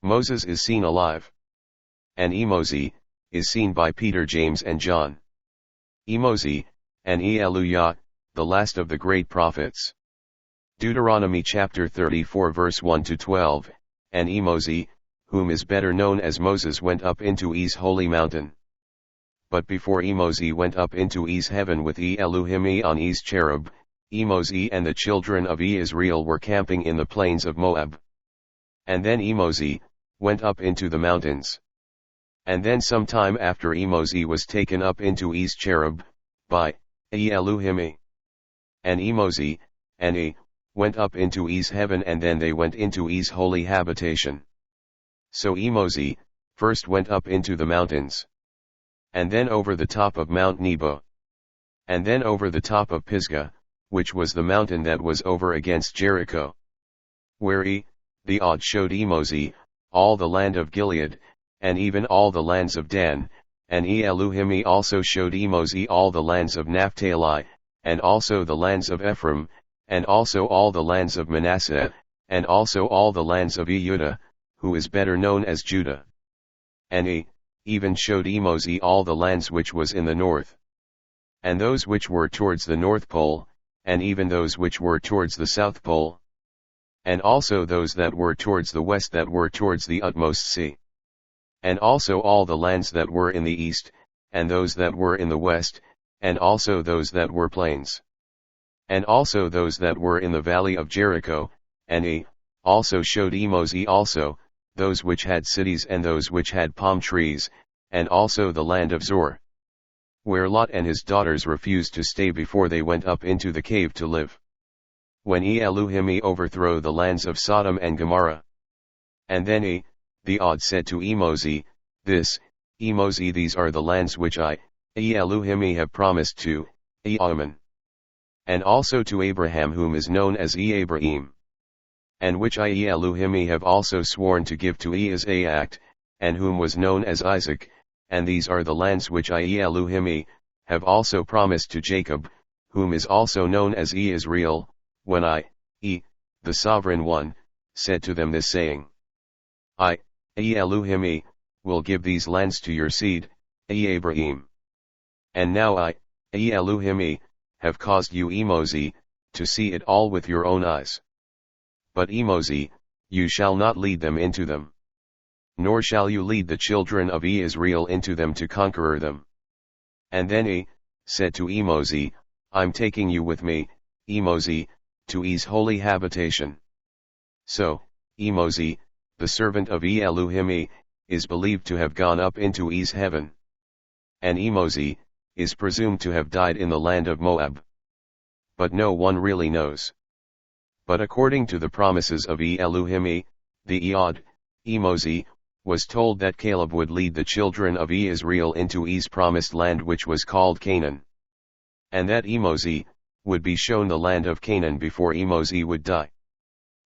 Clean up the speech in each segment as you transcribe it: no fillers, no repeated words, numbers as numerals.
Moses is seen alive. And Emozi is seen by Peter, James and John. Emozi, and Elu'hymn, the last of the great prophets. Deuteronomy chapter 34 verse 1 to 12, and Emozi, whom is better known as Moses, went up into E's holy mountain. But before Emozi went up into E's heaven with Elu'hymn on E's cherub, Emozi and the children of Israel were camping in the plains of Moab. And then Emozi went up into the mountains. And then some time after Emozi was taken up into E's cherub, by Elu'hymn. And Emozi, and E, went up into E's heaven, and then they went into E's holy habitation. So Emozi first went up into the mountains. And then over the top of Mount Nebo. And then over the top of Pisgah, which was the mountain that was over against Jericho. Where E, the odd showed Emozi all the land of Gilead, and even all the lands of Dan, and Elu'hymn also showed Emozi all the lands of Naphtali, and also the lands of Ephraim, and also all the lands of Manasseh, and also all the lands of Judah, who is better known as Judah. And E even showed Emozi all the lands which was in the north, and those which were towards the North Pole, and even those which were towards the South Pole, and also those that were towards the west, that were towards the utmost sea, and also all the lands that were in the east, and those that were in the west, and also those that were plains, and also those that were in the valley of Jericho. And E also showed Emozi also those which had cities and those which had palm trees, and also the land of Zor, where Lot and his daughters refused to stay before they went up into the cave to live, when Elu'hymn overthrew the lands of Sodom and Gomorrah. And then E, the odd, said to Emozi, Emozi, these are the lands which I, Elu'hymn, have promised to Elu'hymn, and also to Abraham, whom is known as Elu'hymn, and which I, Elu'hymn, have also sworn to give to Isaac, and whom was known as Isaac, and these are the lands which I, Elu'hymn, have also promised to Jacob, whom is also known as Israel, when I, the Sovereign One, said to them this, saying, I, Elu'hymn, will give these lands to your seed, Abraham. And now I, Elu'hymn, have caused you, Emozi, to see it all with your own eyes. But Emozi, you shall not lead them into them, nor shall you lead the children of Israel into them to conquer them. And then E said to Emozi, I'm taking you with me, Emozi, to E's holy habitation. So, Emozi, the servant of Elu'hymn, is believed to have gone up into E's heaven. And Emozi is presumed to have died in the land of Moab. But no one really knows. But according to the promises of Elu'hymn, the Eod, Emozi, was told that Caleb would lead the children of Israel into E's promised land, which was called Canaan. And that Emozi would be shown the land of Canaan before Emozi would die.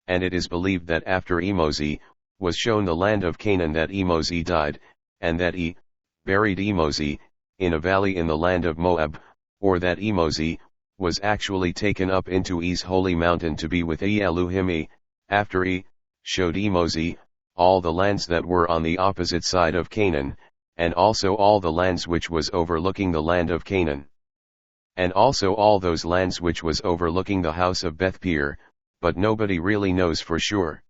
And it is believed that after Emozi was shown the land of Canaan, that Emozi died, and that E buried Emozi in a valley in the land of Moab, or that Emozi was actually taken up into E's holy mountain to be with Elu'hymn, after E showed Emozi all the lands that were on the opposite side of Canaan, and also all the lands which was overlooking the land of Canaan, and also all those lands which was overlooking the house of Beth-peor, but nobody really knows for sure,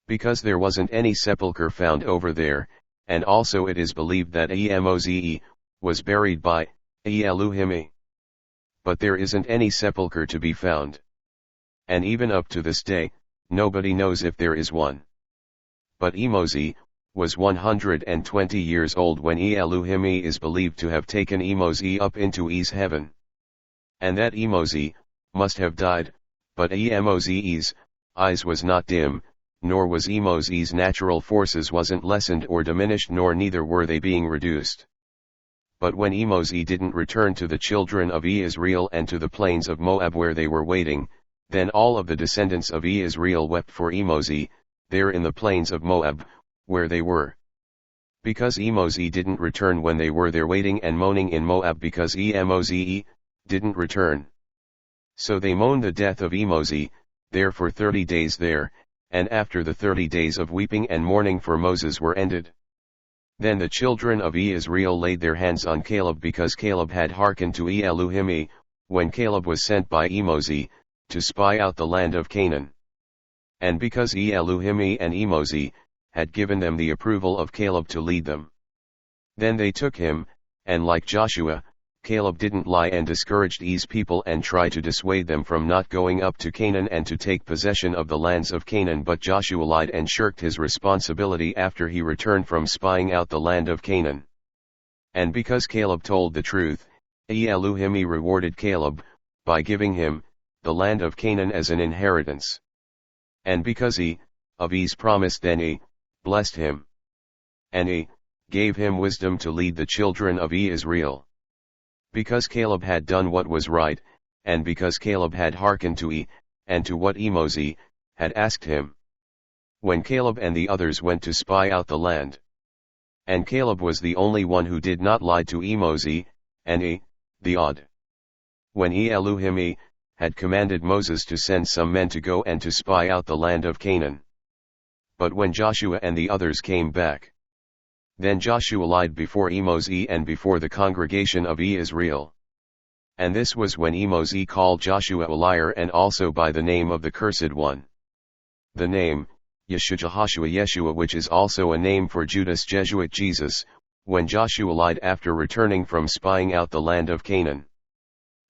because there wasn't any sepulchre found over there, and also it is believed that Emozi was buried by Elu'hymn. But there isn't any sepulchre to be found. And even up to this day, nobody knows if there is one. But Emozi was 120 years old when Elu'hymn is believed to have taken Emozi up into E's heaven. And that Emozi must have died, but Emozi's eyes was not dim, nor was Emozi's natural forces wasn't lessened or diminished, nor neither were they being reduced. But when Emozi didn't return to the children of Israel and to the plains of Moab where they were waiting, then all of the descendants of Israel wept for Emozi, there in the plains of Moab, where they were. Because Emozi didn't return when they were there waiting and moaning in Moab, because Emozi didn't return. So they mourned the death of Emozi, there for 30 days there, and after the 30 days of weeping and mourning for Moses were ended. Then the children of Israel laid their hands on Caleb because Caleb had hearkened to Elu'hymn, when Caleb was sent by Moses, to spy out the land of Canaan. And because Elu'hymn and Moses had given them the approval of Caleb to lead them. Then they took him, and like Joshua, Caleb didn't lie and discouraged these people and try to dissuade them from not going up to Canaan and to take possession of the lands of Canaan, but Joshua lied and shirked his responsibility after he returned from spying out the land of Canaan. And because Caleb told the truth, Elu'hymn rewarded Caleb, by giving him, the land of Canaan as an inheritance. And because he, of his promised, then he, blessed him. And he, gave him wisdom to lead the children of Israel. Because Caleb had done what was right, and because Caleb had hearkened to and to what Moses had asked him. When Caleb and the others went to spy out the land. And Caleb was the only one who did not lie to Moses, and the odd. When Elu'hymn had commanded Moses to send some men to go and to spy out the land of Canaan. But when Joshua and the others came back, then Joshua lied before Moses and before the congregation of Israel. And this was when Moses called Joshua a liar, and also by the name of the cursed one. The name, Yeshua, which is also a name for Judas Jesuit Jesus, when Joshua lied after returning from spying out the land of Canaan.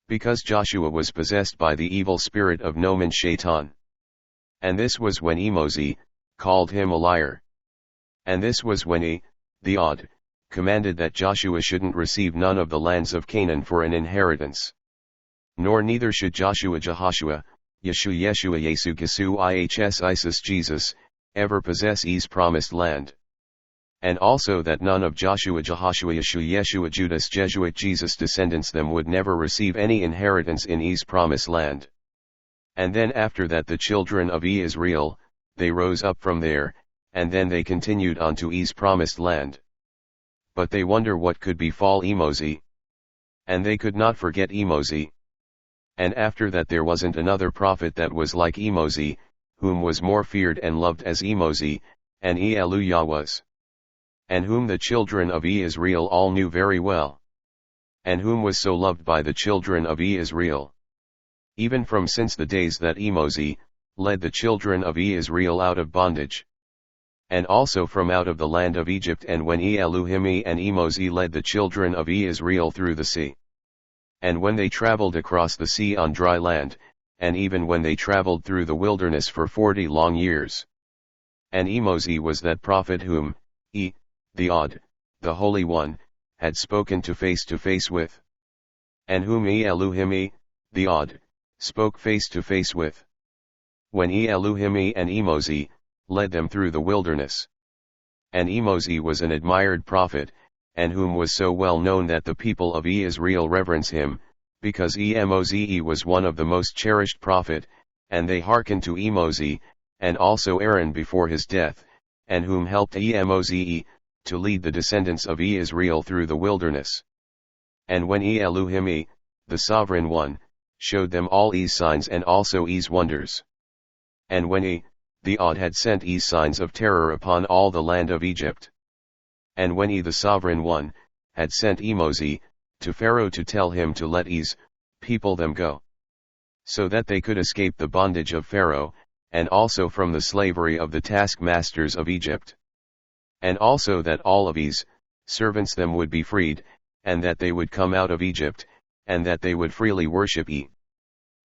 Because Joshua was possessed by the evil spirit of Noman Shaitan. And this was when Moses called him a liar. And this was when the odd, commanded that Joshua shouldn't receive none of the lands of Canaan for an inheritance. Nor neither should Joshua Jehoshua, Yeshua Yesu Gisu Ihs Isis Jesus, ever possess his promised land. And also that none of Joshua Jehoshua Yeshua Judas Jesuit Jesus descendants them would never receive any inheritance in his promised land. And then after that the children of Israel, they rose up from there, and then they continued on to his promised land. But they wonder what could befall Moses. And they could not forget Moses. And after that there wasn't another prophet that was like Moses, whom was more feared and loved as Moses, and Elu'hymn was. And whom the children of Israel all knew very well. And whom was so loved by the children of Israel. Even from since the days that Moses led the children of Israel out of bondage. And also from out of the land of Egypt, and when Elu'hymn and Moses led the children of Israel through the sea. And when they traveled across the sea on dry land, and even when they traveled through the wilderness for 40 long years. And Moses was that prophet whom, the odd, the Holy One, had spoken to face with. And whom Elu'hymn, the odd, spoke face to face with. When Elu'hymn and Moses led them through the wilderness. And Moses was an admired prophet, and whom was so well known that the people of Israel reverence him, because Moses was one of the most cherished prophet, and they hearkened to Moses, and also Aaron before his death, and whom helped Moses to lead the descendants of Israel through the wilderness. And when Elu'hymn, the sovereign one, showed them all his signs and also his wonders. And when the odd had sent his signs of terror upon all the land of Egypt. And when the sovereign one, had sent Moses to Pharaoh to tell him to let his people them go. So that they could escape the bondage of Pharaoh, and also from the slavery of the taskmasters of Egypt. And also that all of his servants them would be freed, and that they would come out of Egypt, and that they would freely worship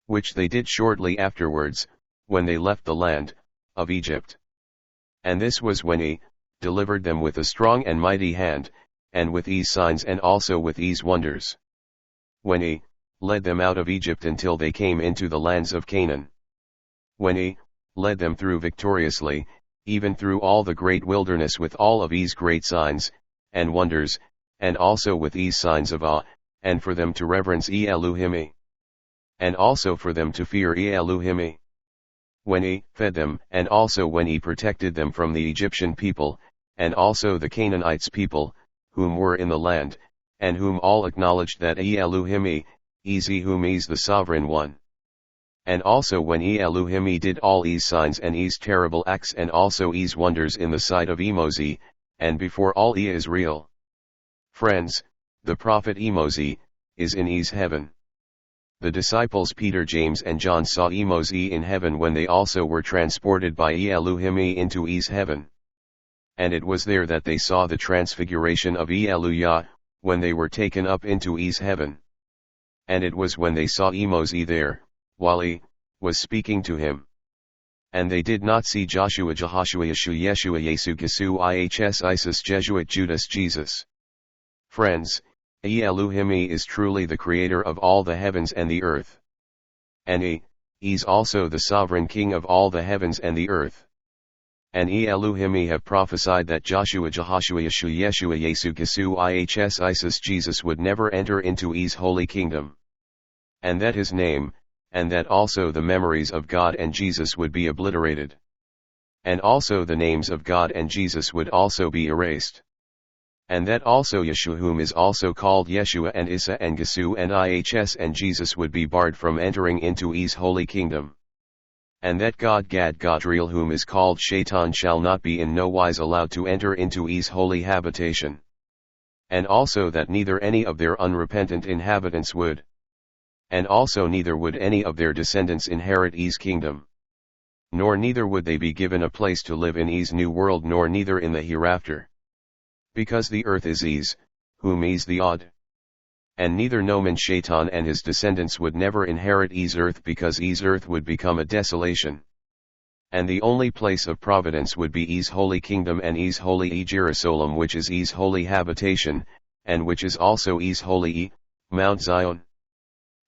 which they did shortly afterwards, when they left the land of Egypt. And this was when he delivered them with a strong and mighty hand, and with his signs and also with his wonders. When he led them out of Egypt until they came into the lands of Canaan. When he led them through victoriously, even through all the great wilderness with all of his great signs and wonders, and also with his signs of awe, and for them to reverence Elu'hymn. And also for them to fear Elu'hymn. When he fed them, and also when he protected them from the Egyptian people, and also the Canaanites people, whom were in the land, and whom all acknowledged that Elu'hymn, whom is the sovereign one. And also when Elu'hymn did all these signs and these terrible acts and also these wonders in the sight of Moses, and before all Israel. Friends, the prophet Moses is in heaven. The disciples Peter, James and John saw Moses in heaven when they also were transported by Elu'hymn into heaven. And it was there that they saw the transfiguration of Elu'hymn, when they were taken up into heaven. And it was when they saw Moses there, while he was speaking to him. And they did not see Joshua, Jehoshua, Yeshua, Yeshua, Yesu, Gisu, Ihs, Isis, Jesuit, Judas, Jesus. Friends, Elu'hymn is truly the creator of all the heavens and the earth. And he's also the sovereign king of all the heavens and the earth. And Elu'hymn have prophesied that Joshua, Jehoshua, Yeshua, Yeshua, Yesu, Gisu, Ihs, Isis, Jesus would never enter into his holy kingdom. And that his name, and that also the memories of God and Jesus would be obliterated. And also the names of God and Jesus would also be erased. And that also Yeshua, whom is also called Yeshua and Isa and Gisu and Ihs and Jesus would be barred from entering into his holy kingdom. And that God Gad Gadriel, whom is called Shaitan, shall not be in no wise allowed to enter into his holy habitation. And also that neither any of their unrepentant inhabitants would. And also neither would any of their descendants inherit his kingdom. Nor neither would they be given a place to live in his new world, nor neither in the hereafter. Because the earth is his, whom is the odd. And neither Noman Shaitan and his descendants would never inherit his earth, because his earth would become a desolation. And the only place of providence would be his holy kingdom and his holy Jerusalem, which is his holy habitation, and which is also his holy Mount Zion.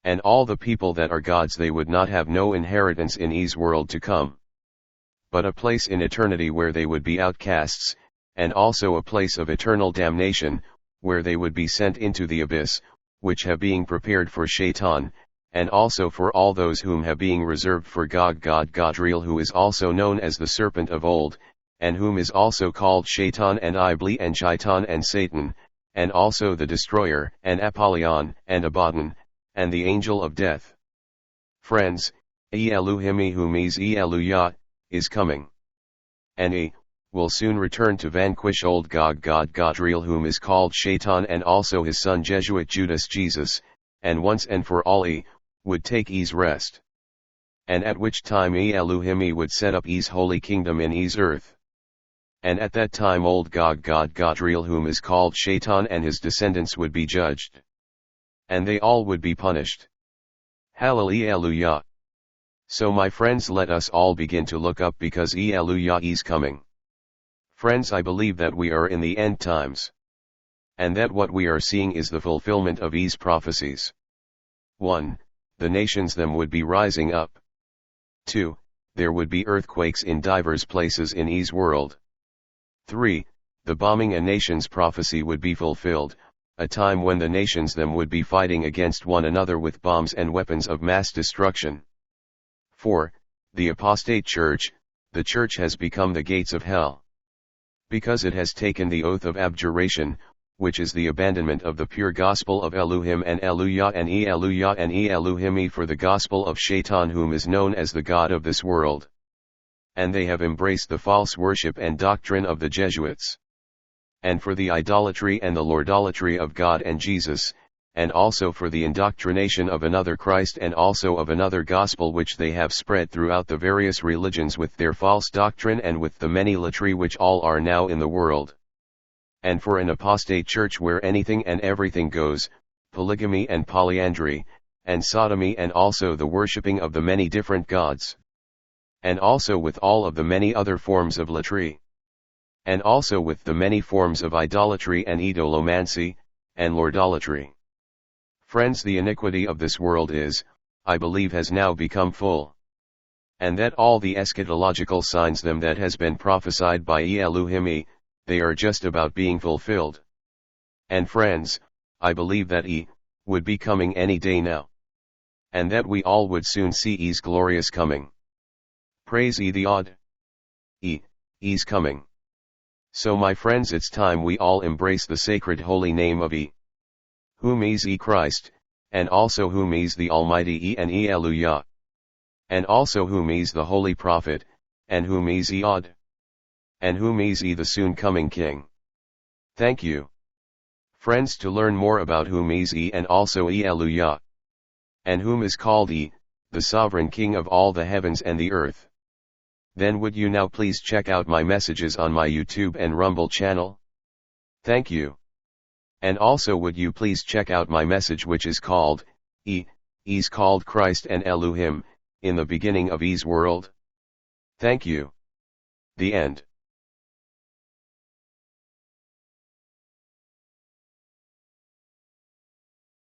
And all the people that are God's, they would not have no inheritance in his world to come, but a place in eternity where they would be outcasts, and also a place of eternal damnation, where they would be sent into the abyss, which have being prepared for Shaitan, and also for all those whom have being reserved for Gog Gadriel, who is also known as the serpent of old, and whom is also called Shaitan and Iblis and Shaitan and Satan, and also the destroyer, and Apollyon, and Abaddon, and the angel of death. Friends, Elu'hymn, whom is Elu'hymn, is coming. And he will soon return to vanquish old Gog Gadriel, whom is called Shaitan, and also his son Jesuit Judas Jesus, and once and for all he would take his rest. And at which time Elu'hymn would set up his holy kingdom in his earth. And at that time old Gog Gadriel, whom is called Shaitan, and his descendants would be judged. And they all would be punished. Hallelujah. So my friends, let us all begin to look up, because Elu'hymn is coming. Friends, I believe that we are in the end times. And that what we are seeing is the fulfillment of his prophecies. 1. The nations them would be rising up. 2. There would be earthquakes in divers places in his world. 3. The bombing a nations prophecy would be fulfilled, a time when the nations them would be fighting against one another with bombs and weapons of mass destruction. 4. The apostate church, the church has become the gates of hell. Because it has taken the oath of abjuration, which is the abandonment of the pure gospel of Elu'hymn and Elu'hymn and Elu'hymn and Elu'hymn for the gospel of Shaitan, whom is known as the god of this world. And they have embraced the false worship and doctrine of the Jesuits. And for the idolatry and the lordolatry of God and Jesus, and also for the indoctrination of another Christ and also of another gospel, which they have spread throughout the various religions with their false doctrine and with the many latry which all are now in the world. And for an apostate church where anything and everything goes, polygamy and polyandry, and sodomy, and also the worshipping of the many different gods. And also with all of the many other forms of latry. And also with the many forms of idolatry and idolomancy, and lordolatry. Friends, the iniquity of this world is, I believe, has now become full. And that all the eschatological signs them that has been prophesied by Elu'hymn, they are just about being fulfilled. And friends, I believe that he would be coming any day now. And that we all would soon see his glorious coming. Praise ye the odd. He's coming. So my friends, it's time we all embrace the sacred holy name of whom is Christ, and also whom is the Almighty and Elu'hymn. And also whom is the holy prophet, and whom is he odd? And whom is he the soon coming king? Thank you. Friends, to learn more about whom is he and also Elu'hymn, and whom is called he, the sovereign king of all the heavens and the earth. Then would you now please check out my messages on my YouTube and Rumble channel? Thank you. And also would you please check out my message which is called, He's called Christ and Elu'hymn, in the beginning of He's world? Thank you. The end.